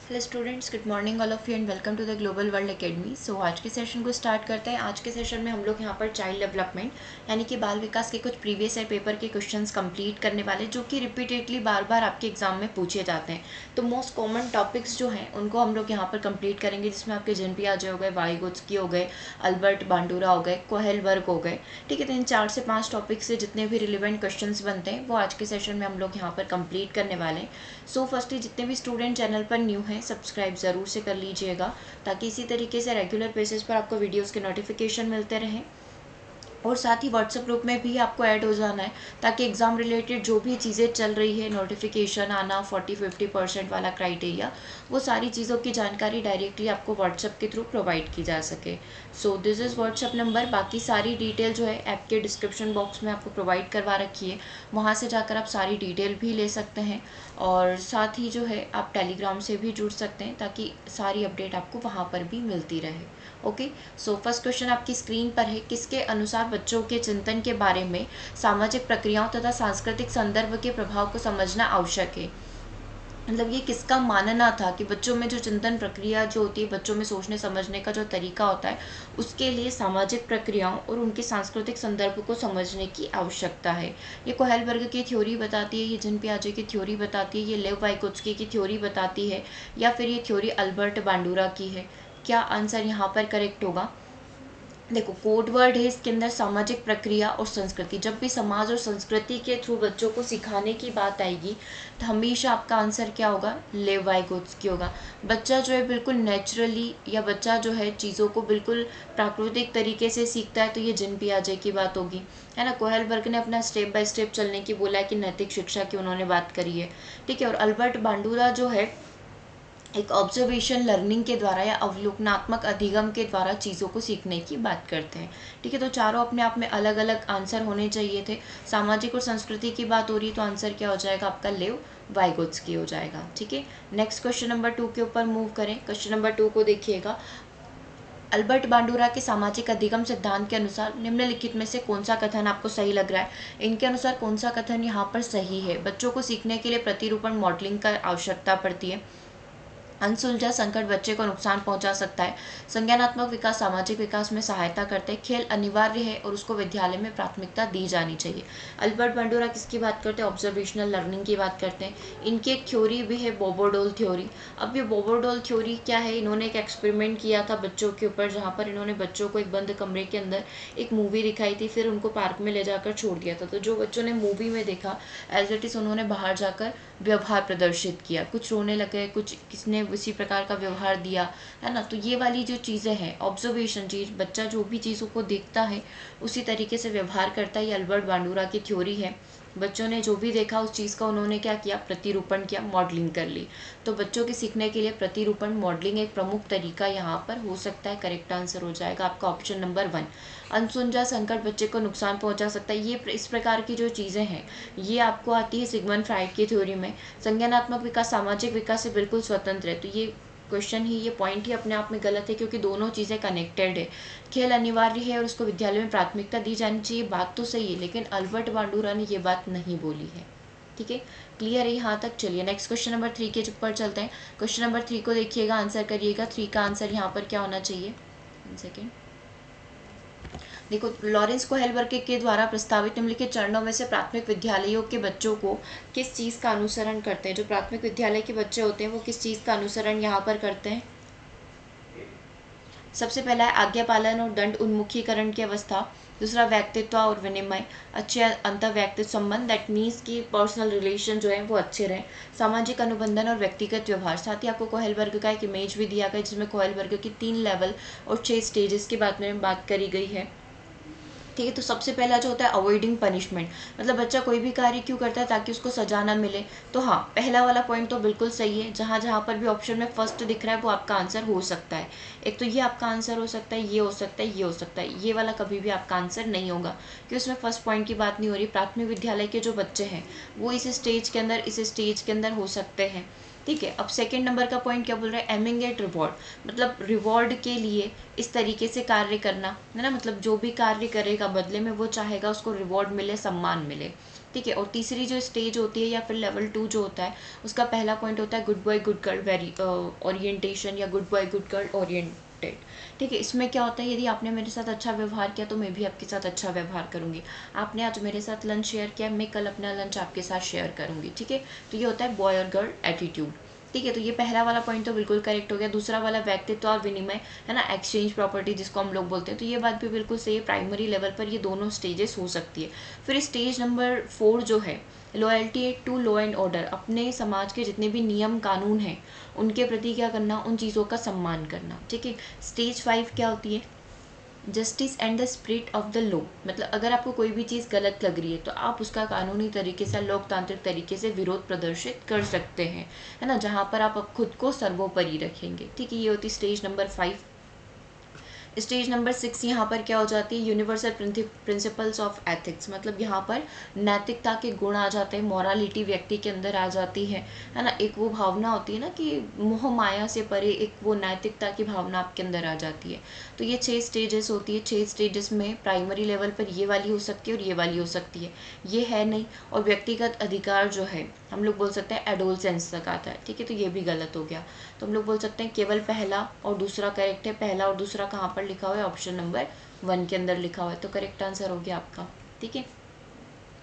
Hello students, good morning all of you and welcome to the global world academy. So आज के session को start करते हैं। आज के सेशन में हम लोग यहाँ पर चाइल्ड डेवलपमेंट यानी कि बाल विकास के कुछ प्रीवियस ईयर पेपर के क्वेश्चंस कंप्लीट करने वाले, जो कि रिपीटेडली बार बार आपके एग्जाम में पूछे जाते हैं। तो मोस्ट कॉमन टॉपिक्स जो हैं उनको हम लोग यहाँ पर कंप्लीट करेंगे, जिसमें आपके जेनपियाजे हो गए, वाइगोत्स्की हो गए, अल्बर्ट बांडुरा हो गए, कोहेलबर्ग हो गए। ठीक है, तो इन 4 से 5 टॉपिक से जितने भी रिलेवेंट क्वेश्चन बनते हैं वो आज के सेशन में हम लोग यहाँ पर कंप्लीट करने वाले हैं। सो फर्स्टली जितने भी स्टूडेंट चैनल पर न्यू हैं सब्सक्राइब ज़रूर से कर लीजिएगा, ताकि इसी तरीके से रेगुलर बेसिस पर आपको वीडियोस के नोटिफिकेशन मिलते रहें। और साथ ही व्हाट्सएप ग्रुप में भी आपको ऐड हो जाना है, ताकि एग्ज़ाम रिलेटेड जो भी चीज़ें चल रही है, नोटिफिकेशन आना, 40-50% वाला क्राइटेरिया, वो सारी चीज़ों की जानकारी डायरेक्टली आपको व्हाट्सएप के थ्रू प्रोवाइड की जा सके। So this is WhatsApp number. बाकी सारी डिटेल जो है ऐप के डिस्क्रिप्शन बॉक्स में आपको प्रोवाइड करवा रखी है, वहाँ से जाकर आप सारी डिटेल भी ले सकते हैं। और साथ ही जो है आप टेलीग्राम से भी जुड़ सकते हैं, ताकि सारी अपडेट आपको वहाँ पर भी मिलती रहे। ओके, सो फर्स्ट क्वेश्चन आपकी स्क्रीन पर है। किसके अनुसार बच्चों के चिंतन के बारे में सामाजिक प्रक्रियाओं तथा सांस्कृतिक संदर्भ के प्रभाव को समझना आवश्यक है? मतलब ये किसका मानना था कि बच्चों में जो चिंतन प्रक्रिया जो होती है, बच्चों में सोचने समझने का जो तरीका होता है, उसके लिए सामाजिक प्रक्रियाओं और उनके सांस्कृतिक संदर्भ को समझने की आवश्यकता है। ये कोहेलबर्ग की थ्योरी बताती है, ये जेन पियाजे की थ्योरी बताती है, ये लेव वाइगोत्स्की की थ्योरी बताती है, या फिर ये थ्योरी अल्बर्ट बांडुरा की है? क्या आंसर यहाँ पर करेक्ट होगा? देखो, कोड वर्ड है इसके अंदर सामाजिक प्रक्रिया और संस्कृति। जब भी समाज और संस्कृति के थ्रू बच्चों को सिखाने की बात आएगी तो हमेशा आपका आंसर क्या होगा? लेव वाइगोत्स्की होगा। बच्चा जो है बिल्कुल नेचुरली, या बच्चा जो है चीज़ों को बिल्कुल प्राकृतिक तरीके से सीखता है, तो ये जेन पियाजे की बात होगी, है ना। कोहेलबर्ग ने अपना स्टेप बाय स्टेप चलने की बोला है, कि नैतिक शिक्षा की उन्होंने बात करी है। ठीक है, और अल्बर्ट बांडुरा जो है एक ऑब्जर्वेशन लर्निंग के द्वारा या अवलोकनात्मक अधिगम के द्वारा चीज़ों को सीखने की बात करते हैं। ठीक है, तो चारों अपने आप में अलग अलग आंसर होने चाहिए थे। सामाजिक और संस्कृति की बात हो रही है, तो आंसर क्या हो जाएगा आपका? लेव वाइगोत्स्की हो जाएगा। ठीक है, नेक्स्ट क्वेश्चन नंबर 2 के ऊपर मूव करें। क्वेश्चन नंबर 2 को देखिएगा। अल्बर्ट बांडुरा के सामाजिक अधिगम सिद्धांत के अनुसार निम्नलिखित में से कौन सा कथन आपको सही लग रहा है? इनके अनुसार कौन सा कथन यहाँ पर सही है? बच्चों को सीखने के लिए प्रतिरूपण मॉडलिंग का आवश्यकता पड़ती है। अनसुलझा संकट बच्चे को नुकसान पहुंचा सकता है। संज्ञानात्मक विकास सामाजिक विकास में सहायता करते हैं। खेल अनिवार्य है और उसको विद्यालय में प्राथमिकता दी जानी चाहिए। अल्बर्ट बांडुरा किसकी बात करते हैं? ऑब्जर्वेशनल लर्निंग की बात करते हैं। इनकी एक थ्योरी भी है, बोबोडोल थ्योरी। अब ये बोबोडोल थ्योरी क्या है? इन्होंने एक एक्सपेरिमेंट किया था बच्चों के ऊपर, जहाँ पर इन्होंने बच्चों को एक बंद कमरे के अंदर एक मूवी दिखाई थी, फिर उनको पार्क में ले जाकर छोड़ दिया था। तो जो बच्चों ने मूवी में देखा, एज इट इज़ उन्होंने बाहर जाकर व्यवहार प्रदर्शित किया। कुछ रोने लगे, कुछ किसने उसी प्रकार का व्यवहार दिया, है ना। तो ये वाली जो चीज़ें हैं, ऑब्जर्वेशन चीज, बच्चा जो भी चीज़ों को देखता है उसी तरीके से व्यवहार करता है, ये अल्बर्ट बांडुरा की थ्योरी है। बच्चों ने जो भी देखा उस चीज़ का उन्होंने क्या किया? प्रतिरूपण किया, मॉडलिंग कर ली। तो बच्चों के सीखने के लिए प्रतिरूपण मॉडलिंग एक प्रमुख तरीका यहाँ पर हो सकता है। करेक्ट आंसर हो जाएगा आपका ऑप्शन नंबर 1। अनसुलझा संकट बच्चे को नुकसान पहुंचा सकता है, ये इस प्रकार की जो चीज़ें हैं ये आपको आती है सिगमंड फ्राइड की थ्योरी में। संज्ञानात्मक विकास सामाजिक विकास से बिल्कुल स्वतंत्र है। तो ये क्वेश्चन ही, ये पॉइंट ही अपने आप में गलत है, क्योंकि दोनों चीज़ें कनेक्टेड है। खेल अनिवार्य है और उसको विद्यालय में प्राथमिकता दी जानी चाहिए, बात तो सही है, लेकिन अल्बर्ट बांडुरा ने ये बात नहीं बोली है। ठीक है, क्लियर है यहाँ तक? चलिए नेक्स्ट क्वेश्चन नंबर 3 के ऊपर चलते हैं। क्वेश्चन नंबर 3 को देखिएगा, आंसर करिएगा। 3 का आंसर यहाँ पर क्या होना चाहिए? 1 सेकेंड। देखो, लॉरेंस कोहेलबर्ग के द्वारा प्रस्तावित निम्नलिखित चरणों में से प्राथमिक विद्यालयों के बच्चों को किस चीज़ का अनुसरण करते हैं? जो प्राथमिक विद्यालय के बच्चे होते हैं वो किस चीज़ का अनुसरण यहाँ पर करते हैं? सबसे पहला है आज्ञा पालन और दंड उन्मुखीकरण की अवस्था। दूसरा व्यक्तित्व और विनिमय, अच्छे अंतर व्यक्तित्व संबंध, दैट मीन्स की पर्सनल रिलेशन जो है वो अच्छे रहें। सामाजिक अनुबंधन और व्यक्तिगत व्यवहार। साथ ही आपको कोहेलबर्ग का एक इमेज भी दिया गया, जिसमें कोहेलबर्ग की 3 लेवल और 6 स्टेजेस के बारे में बात करी गई है। ठीक है, तो सबसे पहला जो होता है अवॉइडिंग पनिशमेंट, मतलब बच्चा कोई भी कार्य क्यों करता है? ताकि उसको सजा ना मिले। तो हाँ, पहला वाला पॉइंट तो बिल्कुल सही है। जहाँ जहाँ पर भी ऑप्शन में फर्स्ट दिख रहा है वो आपका आंसर हो सकता है। एक तो ये आपका आंसर हो सकता है, ये हो सकता है, ये हो सकता है, ये वाला कभी भी आपका आंसर नहीं होगा, क्योंकि उसमें फर्स्ट पॉइंट की बात नहीं हो रही। प्राथमिक विद्यालय के जो बच्चे हैं वो इस स्टेज के अंदर, इस स्टेज के अंदर हो सकते हैं। ठीक है, अब सेकंड नंबर का पॉइंट क्या बोल रहा है? एमिंग एट रिवॉर्ड, मतलब रिवॉर्ड के लिए इस तरीके से कार्य करना, है ना। मतलब जो भी कार्य करेगा बदले में वो चाहेगा उसको रिवॉर्ड मिले, सम्मान मिले। ठीक है। और तीसरी जो स्टेज होती है या फिर लेवल 2 जो होता है, उसका पहला पॉइंट होता है good boy good girl very orientation या good boy good girl oriented, ठीक है। इसमें क्या होता है, यदि आपने मेरे साथ अच्छा व्यवहार किया तो मैं भी आपके साथ अच्छा व्यवहार करूंगी। आपने आज मेरे साथ लंच शेयर किया, मैं कल अपना लंच आपके साथ शेयर करूंगी, ठीक है। तो ये होता है बॉय और गर्ल एटीट्यूड, ठीक है। तो ये पहला वाला पॉइंट तो बिल्कुल करेक्ट हो गया। दूसरा वाला व्यक्तित्व और विनिमय, है ना, एक्सचेंज प्रॉपर्टी जिसको हम लोग बोलते हैं, तो ये बात भी बिल्कुल सही है। प्राइमरी लेवल पर ये दोनों स्टेजेस हो सकती है। फिर स्टेज नंबर 4 जो है loyalty to law and order, अपने समाज के जितने भी नियम कानून हैं उनके प्रति क्या करना, उन चीज़ों का सम्मान करना, ठीक है। स्टेज 5 क्या होती है, justice and the spirit of the law, मतलब अगर आपको कोई भी चीज़ गलत लग रही है तो आप उसका कानूनी तरीके से, लोकतांत्रिक तरीके से विरोध प्रदर्शित कर सकते हैं, है ना, जहाँ पर आप खुद को सर्वोपरि रखेंगे, ठीक है। ये होती स्टेज नंबर 5। स्टेज नंबर 6 यहाँ पर क्या हो जाती है, यूनिवर्सल प्रिंसिपल्स ऑफ एथिक्स, मतलब यहाँ पर नैतिकता के गुण आ जाते हैं, मॉरालिटी व्यक्ति के अंदर आ जाती है ना। एक वो भावना होती है ना कि मोह माया से परे एक वो नैतिकता की भावना आपके अंदर आ जाती है। तो ये 6 स्टेजेस होती है। 6 स्टेजेस में प्राइमरी लेवल पर ये वाली हो सकती है और ये वाली हो सकती है, ये है नहीं। और व्यक्तिगत अधिकार जो है हम लोग बोल सकते हैं एडोलसेंस तक आता है, ठीक है। तो ये भी गलत हो गया। तो हम लोग बोल सकते हैं केवल पहला और दूसरा करेक्ट है। पहला और दूसरा कहाँ पर लिखा हुआ है, ऑप्शन नंबर 1 के अंदर लिखा हुआ है, तो करेक्ट आंसर हो गया आपका, ठीक है।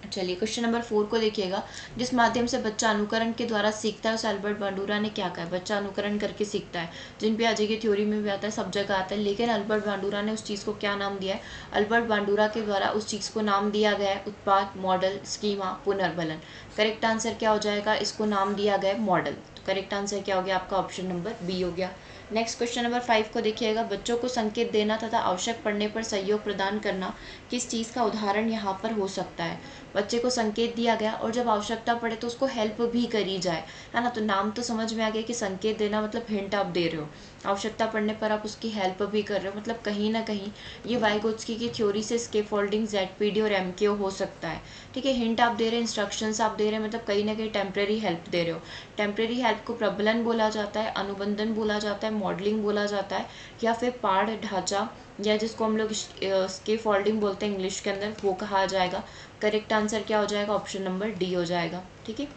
चलिए क्वेश्चन नंबर 4 को देखिएगा। जिस माध्यम से बच्चा अनुकरण के द्वारा सीखता है उसे अल्बर्ट बांडुरा ने क्या कहा है, बच्चा अनुकरण करके सीखता है, जिन पियाजे की थ्योरी में भी आता है, सब जगह आता है, लेकिन अल्बर्ट बांडुरा ने उस चीज़ को क्या नाम दिया है, अल्बर्ट बांडुरा के द्वारा उस चीज़ को नाम दिया गया है उत्पाद, मॉडल, स्कीमा, पुनर्बलन। करेक्ट आंसर क्या हो जाएगा, इसको नाम दिया गया है मॉडल। तो करेक्ट आंसर क्या हो गया आपका, ऑप्शन नंबर बी हो गया। नेक्स्ट क्वेश्चन नंबर 5 को देखिएगा। बच्चों को संकेत देना तथा आवश्यक पड़ने पर सहयोग प्रदान करना किस चीज़ का उदाहरण यहाँ पर हो सकता है। बच्चे को संकेत दिया गया और जब आवश्यकता पड़े तो उसको हेल्प भी करी जाए, है ना। तो नाम तो समझ में आ गया कि संकेत देना मतलब हिंट आप दे रहे हो, आवश्यकता पड़ने पर आप उसकी हेल्प भी कर रहे हो, मतलब कहीं ना कहीं ये वाइगोत्स्की की थ्योरी से स्कैफोल्डिंग, जेडपीडी और एमकेओ हो सकता है, ठीक है। हिंट आप दे रहे हैं, इंस्ट्रक्शंस आप दे रहे हैं, मतलब कहीं ना कहीं टेम्प्रेरी हेल्प दे रहे हो। टेम्प्रेरी हेल्प को प्रबलन बोला जाता है, अनुबंधन बोला जाता है, मॉडलिंग बोला जाता है, या फिर पाड़ ढांचा, या जिसको हम लोग स्कैफोल्डिंग बोलते हैं इंग्लिश के अंदर, वो कहा जाएगा। करेक्ट आंसर क्या हो जाएगा, ऑप्शन नंबर डी हो जाएगा, ठीक है।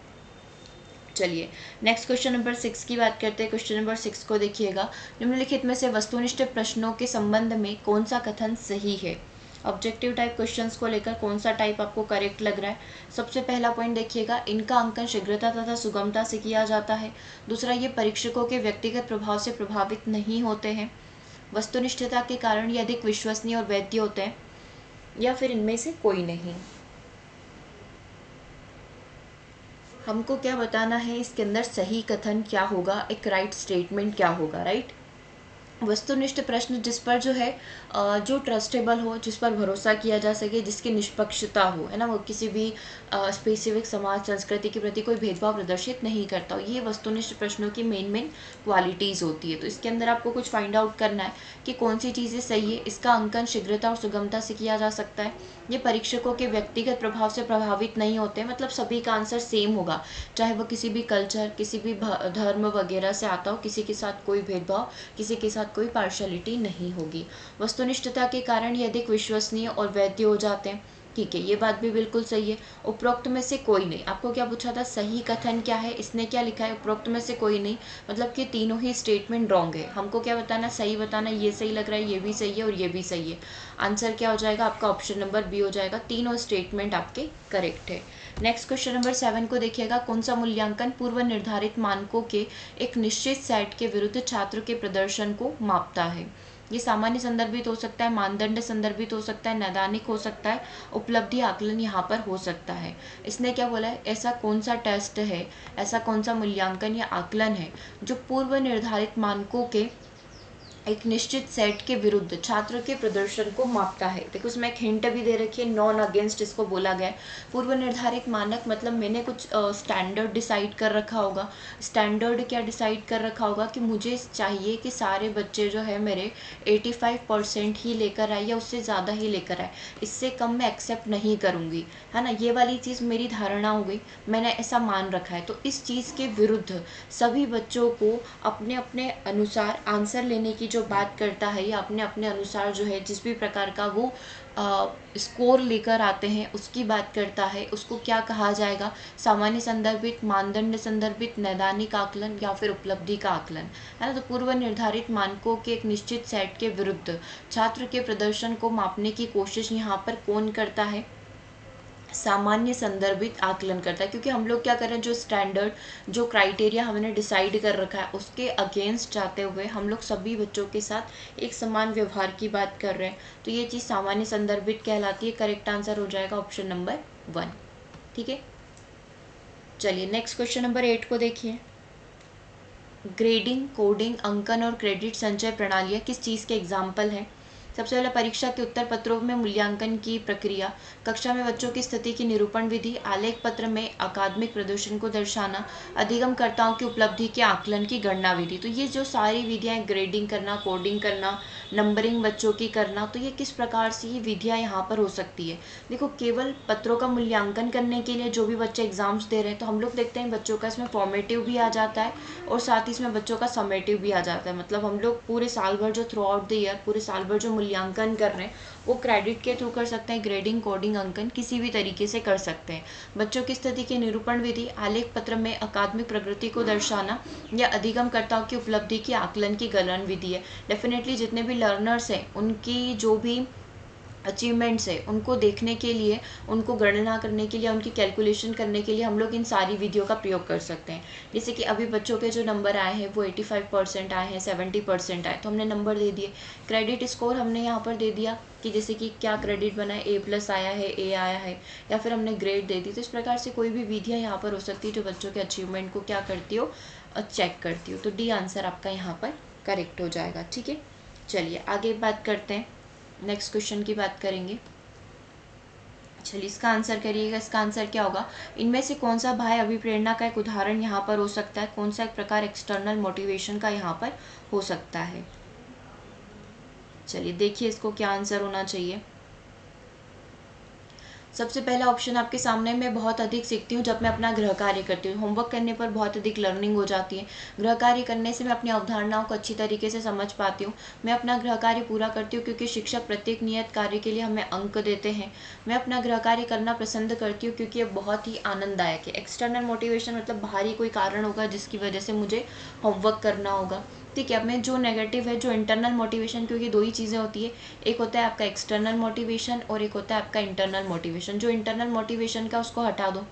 चलिए नेक्स्ट क्वेश्चन नंबर 6 की बात करते हैं। क्वेश्चन नंबर 6 को देखिएगा। निम्नलिखित में से वस्तुनिष्ठ प्रश्नों के संबंध में कौन सा कथन सही है। ऑब्जेक्टिव टाइप क्वेश्चंस को लेकर कौन सा टाइप आपको करेक्ट लग रहा है। सबसे पहला पॉइंट देखिएगा, इनका अंकन शीघ्रता तथा सुगमता से किया जाता है। दूसरा, ये परीक्षकों के व्यक्तिगत प्रभाव से प्रभावित नहीं होते हैं। वस्तुनिष्ठता के कारण ये अधिक विश्वसनीय और वैध होते हैं, या फिर इनमें से कोई नहीं। हमको क्या बताना है, इसके अंदर सही कथन क्या होगा, एक राइट स्टेटमेंट क्या होगा, राइट। वस्तुनिष्ठ प्रश्न जिस पर जो है जो ट्रस्टेबल हो, जिस पर भरोसा किया जा सके, जिसकी निष्पक्षता हो, है ना, वो किसी भी स्पेसिफिक समाज संस्कृति के प्रति कोई भेदभाव प्रदर्शित नहीं करता हो, ये वस्तुनिष्ठ प्रश्नों की मेन क्वालिटीज़ होती है। तो इसके अंदर आपको कुछ फाइंड आउट करना है कि कौन सी चीज़ें सही है। इसका अंकन शीघ्रता और सुगमता से किया जा सकता है। ये परीक्षकों के व्यक्तिगत प्रभाव से प्रभावित नहीं होते, मतलब सभी का आंसर सेम होगा, चाहे वो किसी भी कल्चर, किसी भी धर्म वगैरह से आता हो, किसी के साथ कोई भेदभाव, किसी के साथ कोई पार्शलिटी नहीं होगी। वस्तुनिष्ठता के कारण ये अधिक विश्वसनीय और वैध हो जाते हैं, ठीक है, ये बात भी बिल्कुल सही है। उपरोक्त में से कोई नहीं, आपको क्या पूछा था, सही कथन क्या है, इसने क्या लिखा है, उपरोक्त में से कोई नहीं, मतलब कि तीनों ही स्टेटमेंट रॉन्ग है। हमको क्या बताना, सही बताना, ये सही लग रहा है, ये भी सही है और ये भी सही है। आंसर क्या हो जाएगा आपका, ऑप्शन नंबर बी हो जाएगा। तीनों स्टेटमेंट आपके करेक्ट है। नेक्स्ट क्वेश्चन नंबर 7 को देखिएगा। कौन सा मूल्यांकन पूर्व निर्धारित मानकों के एक निश्चित सेट के विरुद्ध छात्र के प्रदर्शन को मापता है। ये सामान्य संदर्भित हो सकता है, मानदंड संदर्भित हो सकता है, नैदानिक हो सकता है, उपलब्धि आकलन यहाँ पर हो सकता है। इसने क्या बोला है, ऐसा कौन सा टेस्ट है, ऐसा कौन सा मूल्यांकन या आकलन है जो पूर्व निर्धारित मानकों के एक निश्चित सेट के विरुद्ध छात्र के प्रदर्शन को मापता है। देखो उसमें एक हिंट भी दे रखी है, नॉन अगेंस्ट इसको बोला गया है। पूर्व निर्धारित मानक मतलब मैंने कुछ स्टैंडर्ड डिसाइड कर रखा होगा। स्टैंडर्ड क्या डिसाइड कर रखा होगा कि मुझे चाहिए कि सारे बच्चे जो है मेरे 85% ही लेकर आए या उससे ज़्यादा ही लेकर आए, इससे कम मैं एक्सेप्ट नहीं करूँगी, है ना। ये वाली चीज़ मेरी धारणा हो गई, मैंने ऐसा मान रखा है। तो इस चीज़ के विरुद्ध सभी बच्चों को अपने अपने अनुसार आंसर लेने की जो जो बात करता है या अपने अपने अनुसार जो है जिस भी प्रकार का वो स्कोर लेकर आते हैं उसकी बात करता है, उसको क्या कहा जाएगा? सामान्य संदर्भित, मानदंड संदर्भित, नैदानिक आकलन या फिर उपलब्धि का आकलन, है ना। तो पूर्व निर्धारित मानकों के एक निश्चित सेट के विरुद्ध छात्र के प्रदर्शन को मापने की कोशिश यहाँ पर कौन करता है? सामान्य संदर्भित आकलन करता है, क्योंकि हम लोग क्या कर रहे हैं, जो स्टैंडर्ड जो क्राइटेरिया हमने डिसाइड कर रखा है उसके अगेंस्ट जाते हुए हम लोग सभी बच्चों के साथ एक समान व्यवहार की बात कर रहे हैं। तो ये चीज़ सामान्य संदर्भित कहलाती है। करेक्ट आंसर हो जाएगा ऑप्शन नंबर 1। ठीक है, चलिए नेक्स्ट क्वेश्चन नंबर 8 को देखिए। ग्रेडिंग, कोडिंग, अंकन और क्रेडिट संचय प्रणालियाँ किस चीज़ के एग्जाम्पल हैं? सबसे पहले परीक्षा के उत्तर पत्रों में मूल्यांकन की प्रक्रिया, कक्षा में बच्चों की स्थिति की निरूपण विधि, आलेख पत्र में अकादमिक प्रदर्शन को दर्शाना, अधिगमकर्ताओं की उपलब्धि के आकलन की गणना विधि। तो ये जो सारी विधियाँ, ग्रेडिंग करना, कोडिंग करना, नंबरिंग बच्चों की करना, तो ये किस प्रकार से ये विधियाँ यहाँ पर हो सकती है? देखो, केवल पत्रों का मूल्यांकन करने के लिए जो भी बच्चे एग्जाम्स दे रहे हैं, तो हम लोग देखते हैं बच्चों का इसमें फॉर्मेटिव भी आ जाता है और साथ ही इसमें बच्चों का समेटिव भी आ जाता है। मतलब हम लोग पूरे साल भर जो थ्रू आउट द ईयर पूरे साल भर जो मूल्यांकन कर रहे हैं वो क्रेडिट के थ्रू कर सकते हैं। ग्रेडिंग, कोडिंग, अंकन किसी भी तरीके से कर सकते हैं। बच्चों की स्थिति के निरूपण विधि, आलेख पत्र में अकादमिक प्रगति को दर्शाना या अधिगमकर्ताओं की उपलब्धि की आकलन की गणन विधि है। डेफिनेटली जितने भी लर्नर्स हैं उनकी जो भी अचीवमेंट्स है उनको देखने के लिए, उनको गणना करने के लिए, उनकी कैलकुलेशन करने के लिए हम लोग इन सारी विधियों का प्रयोग कर सकते हैं। जैसे कि अभी बच्चों के जो नंबर आए हैं वो 85% आए हैं, 70% आए, तो हमने नंबर दे दिए। क्रेडिट स्कोर हमने यहाँ पर दे दिया कि जैसे कि क्या क्रेडिट बना है, A+ आया है, A आया है, या फिर हमने ग्रेड दे दी। तो इस प्रकार से कोई भी विधियाँ यहाँ पर हो सकती है जो बच्चों के अचीवमेंट को क्या करती हो, चेक करती हो। तो डी आंसर आपका यहाँ पर करेक्ट हो जाएगा। ठीक है, चलिए आगे बात करते हैं, नेक्स्ट क्वेश्चन की बात करेंगे। चलिए इसका आंसर करिएगा। इसका आंसर क्या होगा? इनमें से कौन सा बाह्य अभिप्रेरणा का एक उदाहरण यहाँ पर हो सकता है? कौन सा एक प्रकार एक्सटर्नल मोटिवेशन का यहाँ पर हो सकता है? चलिए देखिए इसको क्या आंसर होना चाहिए। सबसे पहला ऑप्शन आपके सामने, मैं बहुत अधिक सीखती हूँ जब मैं अपना गृह कार्य करती हूँ। होमवर्क करने पर बहुत अधिक लर्निंग हो जाती है। गृह कार्य करने से मैं अपनी अवधारणाओं को अच्छी तरीके से समझ पाती हूँ। मैं अपना गृह कार्य पूरा करती हूँ क्योंकि शिक्षक प्रत्येक नियत कार्य के लिए हमें अंक देते हैं। मैं अपना गृह कार्य करना पसंद करती हूँ क्योंकि ये बहुत ही आनंददायक है। एक्सटर्नल मोटिवेशन मतलब बाहरी कोई कारण होगा जिसकी वजह से मुझे होमवर्क करना होगा। ठीक है, अब मैं जो नेगेटिव है, जो इंटरनल मोटिवेशन, क्योंकि दो ही चीज़ें होती है, एक होता है आपका एक्सटर्नल मोटिवेशन और एक होता है आपका इंटरनल मोटिवेशन। जो इंटरनल मोटिवेशन का उसको हटा दो,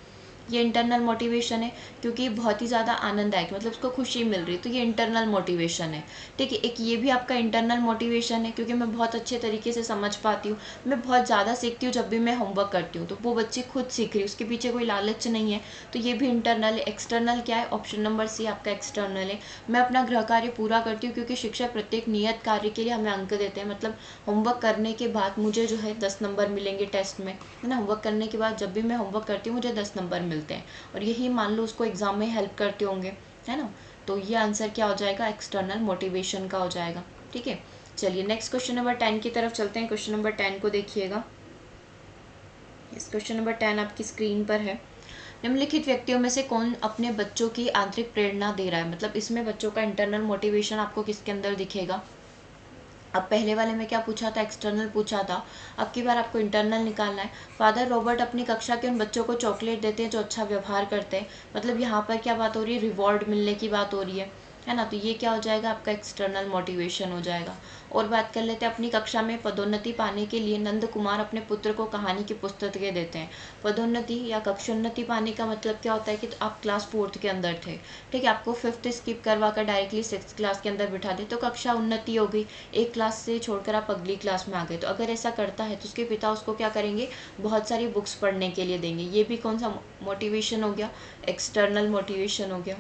ये इंटरनल मोटिवेशन है क्योंकि बहुत ही ज़्यादा आनंददायक, मतलब उसको खुशी मिल रही, तो ये इंटरनल मोटिवेशन है। ठीक है, एक ये भी आपका इंटरनल मोटिवेशन है क्योंकि मैं बहुत अच्छे तरीके से समझ पाती हूँ, मैं बहुत ज़्यादा सीखती हूँ जब भी मैं होमवर्क करती हूँ, तो वो बच्ची खुद सीख रही है, उसके पीछे कोई लालच नहीं है, तो ये भी इंटरनल है। एक्सटर्नल क्या है? ऑप्शन नंबर सी आपका एक्सटर्नल है। मैं अपना गृह कार्य पूरा करती हूँ क्योंकि शिक्षक प्रत्येक नियत कार्य के लिए हमें अंक देते हैं, मतलब होमवर्क करने के बाद मुझे जो है 10 नंबर मिलेंगे टेस्ट में, है ना। होमवर्क करने के बाद जब भी मैं होमवर्क करती हूँ मुझे 10 नंबर मिलते हैं और यही मान लो उसको एग्जाम में हेल्प करते होंगे, है ना। तो ये आंसर क्या हो जाएगा? एक्सटर्नल मोटिवेशन का हो जाएगा। ठीक है, चलिए नेक्स्ट क्वेश्चन नंबर 10 की तरफ चलते हैं। क्वेश्चन नंबर 10 को देखिएगा। इस क्वेश्चन नंबर 10 आपकी स्क्रीन पर है। निम्नलिखित व्यक्तियों में से कौन अपने बच्चों की आंतरिक प्रेरणा दे रहा है? मतलब इसमें बच्चों का इंटरनल मोटिवेशन आपको किसके अंदर दिखेगा? अब पहले वाले में क्या पूछा था? एक्सटर्नल पूछा था। अब की बार आपको इंटरनल निकालना है। फादर रॉबर्ट अपनी कक्षा के उन बच्चों को चॉकलेट देते हैं जो अच्छा व्यवहार करते हैं। मतलब यहाँ पर क्या बात हो रही है? रिवॉर्ड मिलने की बात हो रही है ना। तो ये क्या हो जाएगा? आपका एक्सटर्नल मोटिवेशन हो जाएगा। और बात कर लेते हैं, अपनी कक्षा में पदोन्नति पाने के लिए नंद कुमार अपने पुत्र को कहानी की पुस्तकें देते हैं। पदोन्नति या कक्षोन्नति पाने का मतलब क्या होता है कि आप क्लास 4th के अंदर थे, ठीक है, आपको 5th स्किप करवा कर डायरेक्टली 6th क्लास के अंदर बिठा दे तो कक्षा उन्नति हो गई, एक क्लास से छोड़कर आप अगली क्लास में आ गए। तो अगर ऐसा करता है तो उसके पिता उसको क्या करेंगे? बहुत सारी बुक्स पढ़ने के लिए देंगे। ये भी कौन सा मोटिवेशन हो गया? एक्सटर्नल मोटिवेशन हो गया।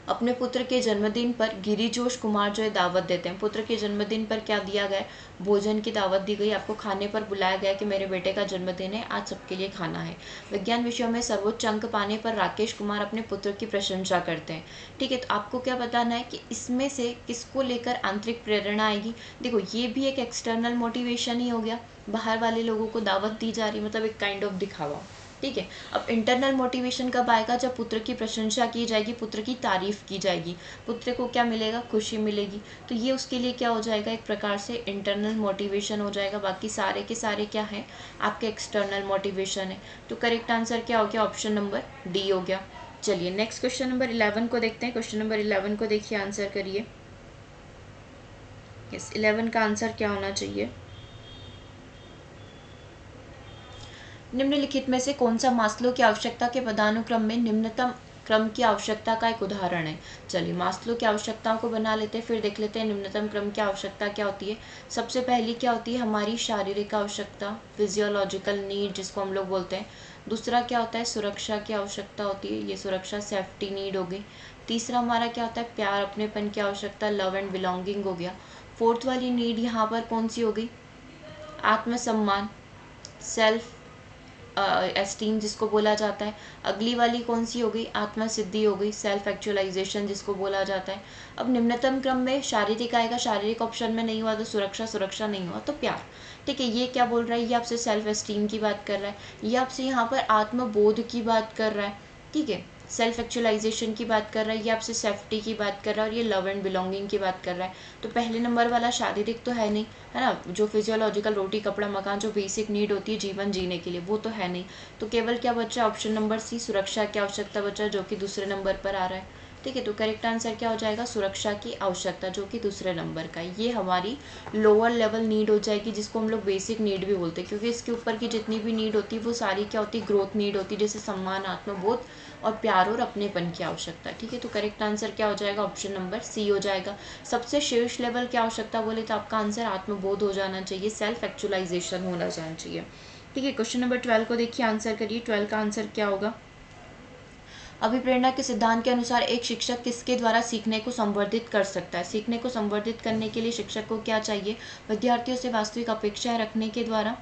अपने पुत्र के जन्मदिन पर गिरिजोश कुमार जो है दावत देते हैं। पुत्र के जन्मदिन पर क्या दिया गया? भोजन की दावत दी गई, आपको खाने पर बुलाया गया कि मेरे बेटे का जन्मदिन है, आज सबके लिए खाना है। विज्ञान विषयों में सर्वोच्च अंक पाने पर राकेश कुमार अपने पुत्र की प्रशंसा करते हैं। ठीक है, तो आपको क्या बताना है कि इसमें से किसको लेकर आंतरिक प्रेरणा आएगी? देखो, ये भी एक एक्सटर्नल मोटिवेशन ही हो गया, बाहर वाले लोगों को दावत दी जा रही, मतलब एक काइंड ऑफ दिखावा। ठीक है। अब इंटरनल मोटिवेशन कब आएगा? जब पुत्र की प्रशंसा की जाएगी, पुत्र की तारीफ की जाएगी, पुत्र को क्या मिलेगा? खुशी मिलेगी। तो ये उसके लिए क्या हो जाएगा? एक प्रकार से इंटरनल मोटिवेशन हो जाएगा। बाकी सारे के सारे क्या है? आपके एक्सटर्नल मोटिवेशन है। तो करेक्ट आंसर क्या हो गया? ऑप्शन नंबर डी हो गया। चलिए नेक्स्ट क्वेश्चन नंबर 11 को देखते हैं। क्वेश्चन नंबर 11 को देखिए, आंसर करिए। यस, 11 का आंसर क्या होना चाहिए? निम्नलिखित में से कौन सा मास्लो की आवश्यकता के पदानुक्रम में निम्नतम क्रम की आवश्यकता का एक उदाहरण है? चलिए मास्लो की आवश्यकताओं को बना लेते हैं, फिर देख लेते हैं निम्नतम क्रम की आवश्यकता क्या होती है। सबसे पहली क्या होती है? हमारी शारीरिक आवश्यकता, फिजियोलॉजिकल नीड जिसको हम लोग बोलते हैं। दूसरा क्या होता है? सुरक्षा की आवश्यकता होती है, ये सुरक्षा सेफ्टी नीड हो गई। तीसरा हमारा क्या होता है? प्यार अपनेपन की आवश्यकता, लव एंड बिलोंगिंग हो गया। फोर्थ वाली नीड यहाँ पर कौन सी हो गई? आत्मसम्मान, सेल्फ एस्टीम जिसको बोला जाता है। अगली वाली कौन सी हो गई? आत्मा सिद्धि हो गई, सेल्फ एक्चुअलाइजेशन जिसको बोला जाता है। अब निम्नतम क्रम में शारीरिक आएगा, शारीरिक ऑप्शन में नहीं हुआ तो सुरक्षा, सुरक्षा नहीं हुआ तो प्यार। ठीक है, ये क्या बोल रहा है? ये आपसे सेल्फ एस्टीम की बात कर रहा है, ये आपसे यहाँ पर आत्मबोध की बात कर रहा है। ठीक है, सेल्फ एक्चुअलाइजेशन की बात कर रहा है, ये आपसे सेफ्टी की बात कर रहा है, और ये लव एंड बिलोंगिंग की बात कर रहा है। तो पहले नंबर वाला शारीरिक तो है नहीं, है ना, जो फिजियोलॉजिकल रोटी कपड़ा मकान जो बेसिक नीड होती है जीवन जीने के लिए, वो तो है नहीं। तो केवल क्या बचा? ऑप्शन नंबर सी, सुरक्षा की आवश्यकता बचा, जो कि दूसरे नंबर पर आ रहा है। ठीक है, तो करेक्ट आंसर क्या हो जाएगा? सुरक्षा की आवश्यकता, जो कि दूसरे नंबर का है। ये हमारी लोअर लेवल नीड हो जाएगी, जिसको हम लोग बेसिक नीड भी बोलते हैं, क्योंकि इसके ऊपर की जितनी भी नीड होती है वो सारी क्या होती है? ग्रोथ नीड होती है, जैसे सम्मान, आत्मबोध और प्यार और अपनेपन की आवश्यकता। ठीक है, तो करेक्ट आंसर क्या हो जाएगा? ऑप्शन नंबर सी हो जाएगा। सबसे शीर्ष लेवल की आवश्यकता बोले तो आपका आंसर आत्मबोध हो जाना चाहिए, सेल्फ एक्चुअलाइजेशन होना जाना चाहिए। ठीक है, क्वेश्चन नंबर 12 को देखिए, आंसर करिए। 12 का आंसर क्या होगा? अभिप्रेरणा के सिद्धांत के अनुसार एक शिक्षक किसके द्वारा सीखने को संवर्धित कर सकता है? सीखने को संवर्धित करने के लिए शिक्षक को क्या चाहिए? विद्यार्थियों से वास्तविक अपेक्षाएं रखने के द्वारा,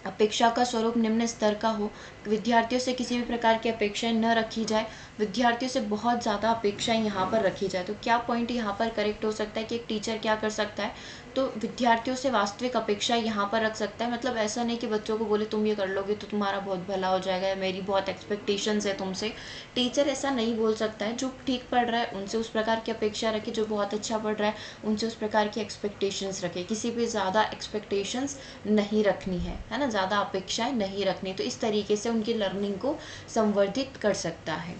अपेक्षा का स्वरूप निम्न स्तर का हो, विद्यार्थियों से किसी भी प्रकार की अपेक्षाएं न रखी जाए, विद्यार्थियों से बहुत ज़्यादा अपेक्षाएं यहाँ पर रखी जाए। तो क्या पॉइंट यहाँ पर करेक्ट हो सकता है कि एक टीचर क्या कर सकता है? तो विद्यार्थियों से वास्तविक अपेक्षा यहाँ पर रख सकता है। मतलब ऐसा नहीं कि बच्चों को बोले तुम ये कर लोगे तो तुम्हारा बहुत भला हो जाएगा, या मेरी बहुत एक्सपेक्टेशंस है तुमसे। टीचर ऐसा नहीं बोल सकता है। जो ठीक पढ़ रहा है उनसे उस प्रकार की अपेक्षा रखे, जो बहुत अच्छा पढ़ रहा है उनसे उस प्रकार की एक्सपेक्टेशंस रखे। किसी पे ज़्यादा एक्सपेक्टेशंस नहीं रखनी है ना, ज़्यादा अपेक्षाएं नहीं रखनी। तो इस तरीके से उनकी लर्निंग को संवर्धित कर सकता है।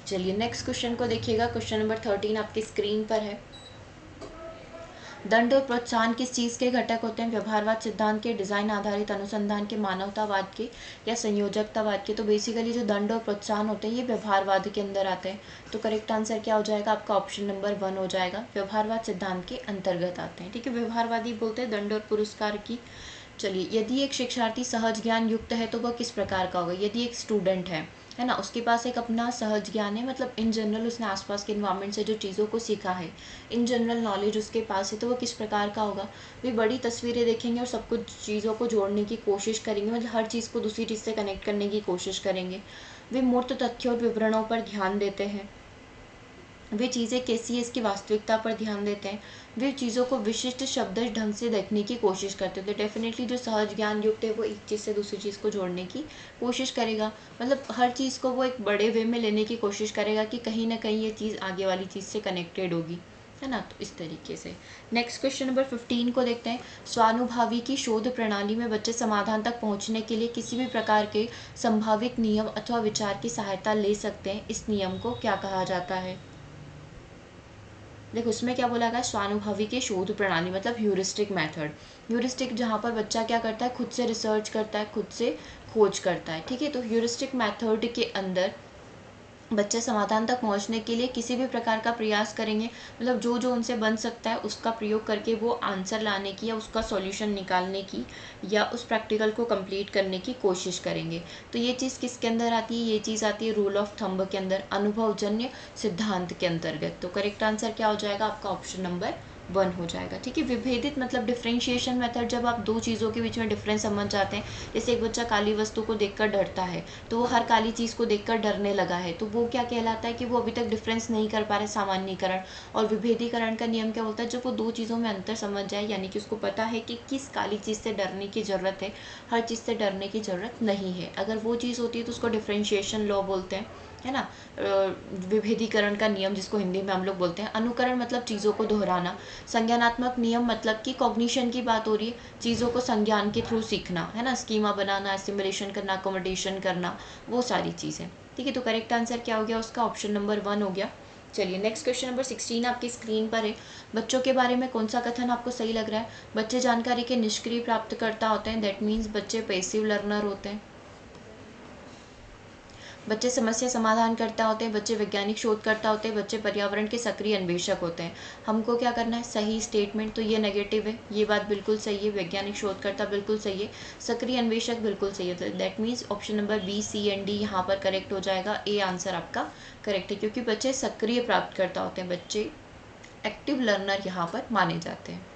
चलिए नेक्स्ट क्वेश्चन को देखिएगा। क्वेश्चन नंबर 13 आपकी स्क्रीन पर है। दंड और प्रोत्साहन किस चीज़ के घटक होते हैं? व्यवहारवाद सिद्धांत के, डिजाइन आधारित अनुसंधान के, मानवतावाद के, या संयोजकतावाद के? तो बेसिकली जो दंड और प्रोत्साहन होते हैं ये व्यवहारवाद के अंदर आते हैं। तो करेक्ट आंसर क्या हो जाएगा? आपका ऑप्शन नंबर 1 हो जाएगा, व्यवहारवाद सिद्धांत के अंतर्गत आते हैं। ठीक है, व्यवहारवादी बोलते हैं दंड और पुरस्कार की। चलिए, यदि एक शिक्षार्थी सहज ज्ञान युक्त है तो वह किस प्रकार का होगा? यदि एक स्टूडेंट है ना, उसके पास एक अपना सहज ज्ञान है, मतलब इन जनरल उसने आसपास के इन्वायरमेंट से जो चीज़ों को सीखा है, इन जनरल नॉलेज उसके पास है, तो वो किस प्रकार का होगा? वे बड़ी तस्वीरें देखेंगे और सब कुछ चीज़ों को जोड़ने की कोशिश करेंगे, मतलब हर चीज़ को दूसरी चीज़ से कनेक्ट करने की कोशिश करेंगे। वे मूर्त तथ्यों और विवरणों पर ध्यान देते हैं। वे चीज़ें कैसी है इसकी वास्तविकता पर ध्यान देते हैं। वे चीज़ों को विशिष्ट शब्दश ढंग से देखने की कोशिश करते हैं। तो डेफिनेटली जो सहज ज्ञान युक्त है वो एक चीज़ से दूसरी चीज़ को जोड़ने की कोशिश करेगा, मतलब हर चीज़ को वो एक बड़े वे में लेने की कोशिश करेगा कि कहीं ना कहीं ये चीज़ आगे वाली चीज़ से कनेक्टेड होगी, है ना। तो इस तरीके से नेक्स्ट क्वेश्चन नंबर 15 को देखते हैं। स्वानुभवी की शोध प्रणाली में बच्चे समाधान तक पहुंचने के लिए किसी भी प्रकार के संभावित नियम अथवा विचार की सहायता ले सकते हैं। इस नियम को क्या कहा जाता है? देखो उसमें क्या बोला गया? स्वानुभवी के शोध प्रणाली, मतलब ह्यूरिस्टिक मेथड। ह्यूरिस्टिक जहाँ पर बच्चा क्या करता है? खुद से रिसर्च करता है, खुद से खोज करता है। ठीक है, तो ह्यूरिस्टिक मेथड के अंदर बच्चे समाधान तक पहुंचने के लिए किसी भी प्रकार का प्रयास करेंगे, मतलब जो जो उनसे बन सकता है उसका प्रयोग करके वो आंसर लाने की या उसका सॉल्यूशन निकालने की या उस प्रैक्टिकल को कंप्लीट करने की कोशिश करेंगे। तो ये चीज़ किसके अंदर आती है? ये चीज़ आती है रूल ऑफ थंब के अंदर, अनुभवजन्य सिद्धांत के अंतर्गत। तो करेक्ट आंसर क्या हो जाएगा? आपका ऑप्शन नंबर 1 हो जाएगा। ठीक है, विभेदित मतलब डिफ्रेंशिएशन मेथड, जब आप दो चीज़ों के बीच में डिफरेंस समझ जाते हैं। जैसे एक बच्चा काली वस्तु को देखकर डरता है, तो वो हर काली चीज़ को देखकर डरने लगा है, तो वो क्या कहलाता है कि वो अभी तक डिफरेंस नहीं कर पा रहे, सामान्यीकरण। और विभेदीकरण का नियम क्या बोलता है, जब वो दो चीज़ों में अंतर समझ जाए, यानी कि उसको पता है कि किस काली चीज़ से डरने की ज़रूरत है, हर चीज़ से डरने की ज़रूरत नहीं है। अगर वो चीज़ होती है तो उसको डिफ्रेंशिएशन लॉ बोलते हैं, है ना। विभेदीकरण का नियम जिसको हिंदी में हम लोग बोलते हैं। अनुकरण मतलब चीज़ों को दोहराना। संज्ञानात्मक नियम मतलब कि कॉग्निशन की बात हो रही है, चीज़ों को संज्ञान के थ्रू सीखना, है ना, स्कीमा बनाना, एसिमुलेशन करना, अकोमोडेशन करना, वो सारी चीज़ें। ठीक है, तो करेक्ट आंसर क्या हो गया उसका, ऑप्शन नंबर 1 हो गया। चलिए नेक्स्ट क्वेश्चन नंबर 16 आपकी स्क्रीन पर है। बच्चों के बारे में कौन सा कथन आपको सही लग रहा है। बच्चे जानकारी के निष्क्रिय प्राप्तकर्ता होते हैं, दैट मीन्स बच्चे पैसिव लर्नर होते हैं। बच्चे समस्या समाधान करता होते हैं, बच्चे वैज्ञानिक शोधकर्ता होते हैं, बच्चे पर्यावरण के सक्रिय अन्वेषक होते हैं। हमको क्या करना है, सही स्टेटमेंट, तो ये नेगेटिव है, ये बात बिल्कुल सही है, वैज्ञानिक शोधकर्ता बिल्कुल सही है, सक्रिय अन्वेषक बिल्कुल सही है। तो that means option number B, C and D यहाँ पर करेक्ट हो जाएगा। ए आंसर आपका करेक्ट है, क्योंकि बच्चे सक्रिय प्राप्तकर्ता होते हैं, बच्चे एक्टिव लर्नर यहाँ पर माने जाते हैं।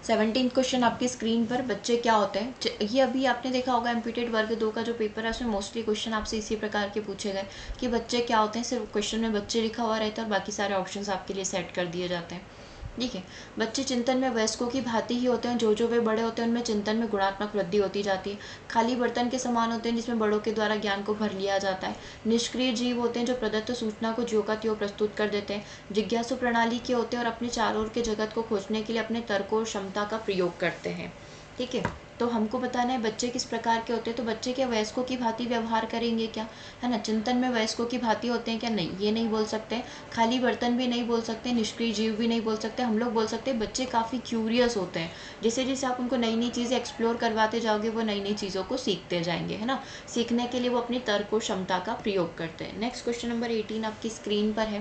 17 क्वेश्चन आपकी स्क्रीन पर, बच्चे क्या होते हैं। ये अभी आपने देखा होगा एमपीटेड वर्ग 2 का जो पेपर है उसमें मोस्टली क्वेश्चन आपसे इसी प्रकार के पूछे गए कि बच्चे क्या होते हैं। सिर्फ क्वेश्चन में बच्चे लिखा हुआ रहता है और बाकी सारे ऑप्शंस आपके लिए सेट कर दिए जाते हैं। ठीक है, बच्चे चिंतन में वयस्कों की भांति ही होते हैं, जो जो वे बड़े होते हैं उनमें चिंतन में गुणात्मक वृद्धि होती जाती है। खाली बर्तन के समान होते हैं जिसमें बड़ों के द्वारा ज्ञान को भर लिया जाता है। निष्क्रिय जीव होते हैं जो प्रदत्त सूचना को ज्यों का त्यों प्रस्तुत कर देते हैं। जिज्ञासु प्रणाली के होते हैं और अपने चारों ओर के जगत को खोजने के लिए अपने तर्क और क्षमता का प्रयोग करते हैं। ठीक है, तो हमको बताना है बच्चे किस प्रकार के होते हैं। तो बच्चे क्या वयस्कों की भांति व्यवहार करेंगे क्या, है ना। चिंतन में वयस्कों की भांति होते हैं क्या, नहीं, ये नहीं बोल सकते। खाली बर्तन भी नहीं बोल सकते, निष्क्रिय जीव भी नहीं बोल सकते। हम लोग बोल सकते हैं बच्चे काफ़ी क्यूरियस होते हैं। जैसे जैसे आप उनको नई नई चीज़ें एक्सप्लोर करवाते जाओगे वो नई नई चीज़ों को सीखते जाएंगे, है ना। सीखने के लिए वो अपनी तर्क और क्षमता का प्रयोग करते हैं। नेक्स्ट क्वेश्चन नंबर 18 आपकी स्क्रीन पर है।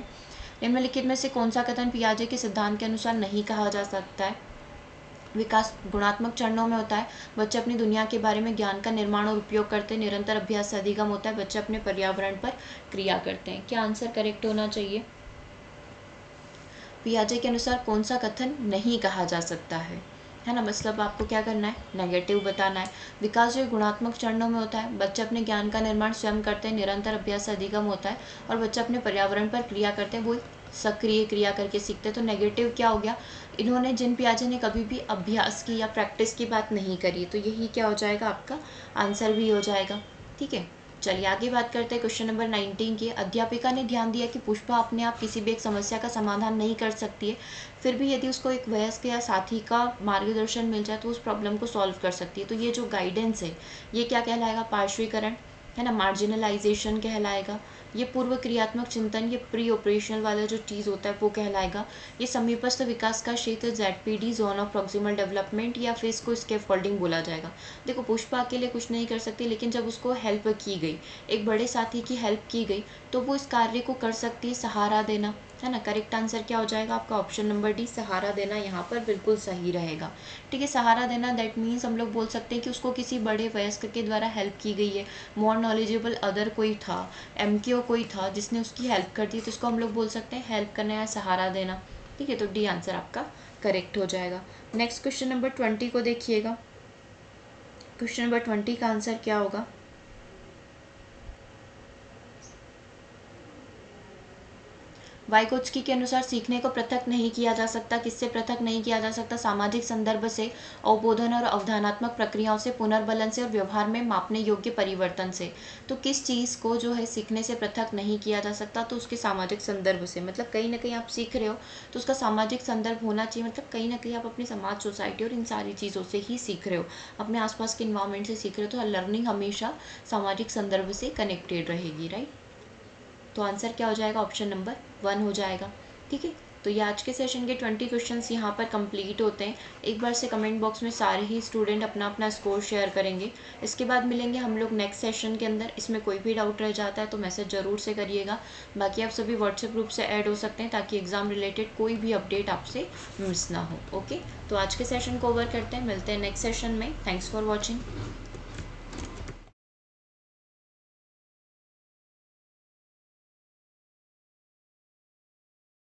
निम्नलिखित में से कौन सा कथन पियाजे के सिद्धांत के अनुसार नहीं कहा जा सकता है। विकास गुणात्मक चरणों में होता है। बच्चे अपनी दुनिया के बारे में ज्ञान का निर्माण और उपयोग करते हैं। निरंतर अभ्यास से अधिगम होता है। बच्चे अपने पर्यावरण पर क्रिया करते हैं। क्या आंसर करेक्ट होना चाहिए। पियाजे के अनुसार कौन सा कथन नहीं कहा जा सकता है ना। मतलब आपको क्या करना है, नेगेटिव बताना है। विकास जो गुणात्मक चरणों में होता है, बच्चे अपने ज्ञान का निर्माण स्वयं करते हैं। निरंतर अभ्यास से अधिगम होता है और बच्चे अपने पर्यावरण पर क्रिया करते हैं, वो सक्रिय क्रिया करके सीखते हैं। तो नेगेटिव क्या हो गया, इन्होंने जिन पियाजे ने कभी भी अभ्यास की या प्रैक्टिस की बात नहीं करी, तो यही क्या हो जाएगा, आपका आंसर भी हो जाएगा। ठीक है, चलिए आगे बात करते हैं क्वेश्चन नंबर 19 की। अध्यापिका ने ध्यान दिया कि पुष्पा अपने आप किसी भी एक समस्या का समाधान नहीं कर सकती है, फिर भी यदि उसको एक वयस्क या साथी का मार्गदर्शन मिल जाए तो उस प्रॉब्लम को सॉल्व कर सकती है। तो ये जो गाइडेंस है ये क्या कहलाएगा, पार्श्वीकरण, है ना, मार्जिनलाइजेशन कहलाएगा। ये पूर्व क्रियात्मक चिंतन, ये प्री ऑपरेशनल वाला जो चीज़ होता है वो कहलाएगा। ये समीपस्थ विकास का क्षेत्र ZPD, zone of proximal development, या फिर इसको स्कैफोल्डिंग बोला जाएगा। देखो पुष्पा अकेले कुछ नहीं कर सकती, लेकिन जब उसको हेल्प की गई, एक बड़े साथी की हेल्प की गई, तो वो इस कार्य को कर सकती है। सहारा देना, है ना। करेक्ट आंसर क्या हो जाएगा आपका, ऑप्शन नंबर डी, सहारा देना यहाँ पर बिल्कुल सही रहेगा। ठीक है, सहारा देना दैट मीन्स हम लोग बोल सकते हैं कि उसको किसी बड़े वयस्क के द्वारा हेल्प की गई है। मोर नॉलेजेबल अदर कोई था, MKO कोई था जिसने उसकी हेल्प कर दी, तो इसको हम लोग बोल सकते हैं हेल्प करना या सहारा देना। ठीक है, तो डी आंसर आपका करेक्ट हो जाएगा। नेक्स्ट क्वेश्चन नंबर 20 को देखिएगा। क्वेश्चन नंबर 20 का आंसर क्या होगा। वाइगोत्स्की के अनुसार सीखने को पृथक नहीं किया जा सकता। किससे पृथक नहीं किया जा सकता, सामाजिक संदर्भ से, अवबोधन और अवधानात्मक प्रक्रियाओं से, पुनर्बलन से और व्यवहार में मापने योग्य परिवर्तन से। तो किस चीज़ को जो है सीखने से पृथक नहीं किया जा सकता, तो उसके सामाजिक संदर्भ से। मतलब कहीं ना कहीं आप सीख रहे हो तो उसका सामाजिक संदर्भ होना चाहिए। मतलब कहीं ना कहीं आप अपनी समाज, सोसाइटी और इन सारी चीज़ों से ही सीख रहे हो, अपने आसपास के इन्वायरमेंट से सीख रहे हो। तो लर्निंग हमेशा सामाजिक संदर्भ से कनेक्टेड रहेगी, राइट। तो आंसर क्या हो जाएगा, ऑप्शन नंबर 1 हो जाएगा। ठीक है, तो ये आज के सेशन के 20 क्वेश्चंस यहाँ पर कंप्लीट होते हैं। एक बार से कमेंट बॉक्स में सारे ही स्टूडेंट अपना अपना स्कोर शेयर करेंगे। इसके बाद मिलेंगे हम लोग नेक्स्ट सेशन के अंदर। इसमें कोई भी डाउट रह जाता है तो मैसेज ज़रूर से करिएगा। बाकी आप सभी व्हाट्सएप ग्रुप से ऐड हो सकते हैं ताकि एग्ज़ाम रिलेटेड कोई भी अपडेट आपसे मिस ना हो। ओके, तो आज के सेशन को ओवर करते हैं, मिलते हैं नेक्स्ट सेशन में। Thanks for watching.